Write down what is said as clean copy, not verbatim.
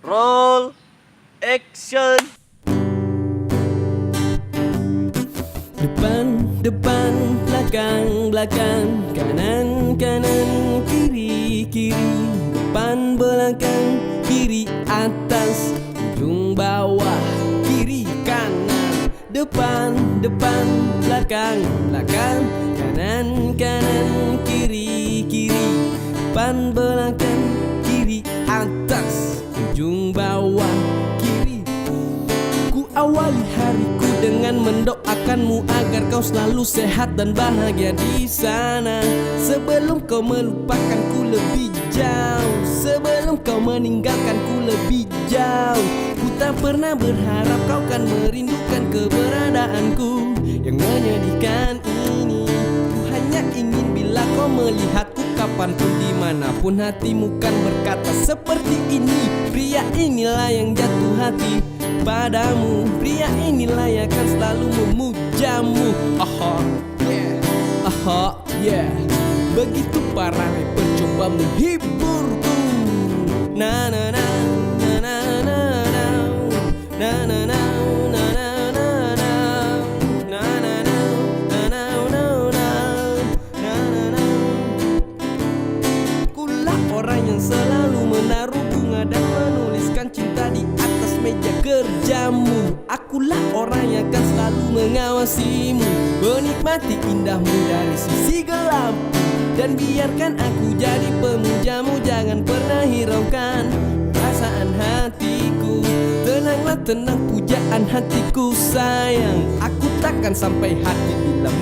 Roll action. Depan, depan, belakang, belakang, kanan, kanan, kiri, kiri, depan, belakang, kiri, atas, ujung, bawah, kiri, kanan, depan, depan, belakang, belakang, kanan, kanan, kiri, kiri, depan, belakang, kiri, atas, ujung, bawah, kiri. Ku awali hariku dengan mendoakanmu agar kau selalu sehat dan bahagia di sana. Sebelum kau melupakanku lebih jauh, sebelum kau meninggalkanku lebih jauh. Ku tak pernah berharap kau kan merindukan keberadaanku yang menyedihkan ini. Ku hanya ingin bila kau melihatku kapanpun dimanapun, hatimu kan berkata seperti ini. Pria inilah yang jatuh hati padamu, pria inilah yang akan selalu memujamu. Aha, yeah, aha, yeah. Begitu para rapper coba menghiburku. Na na na na na na na na na na na na na na na na na na. Kulah orang yang selalu menaruh bunga dan menuliskan cinta di atas meja kerjamu. Akulah orang yang akan selalu mengawasimu, menikmati indahmu dari sisi gelap. Dan biarkan aku jadi pemujamu, jangan pernah hiraukan perasaan hatiku. Tenanglah, tenang pujaan hatiku sayang. Aku takkan sampai hati bila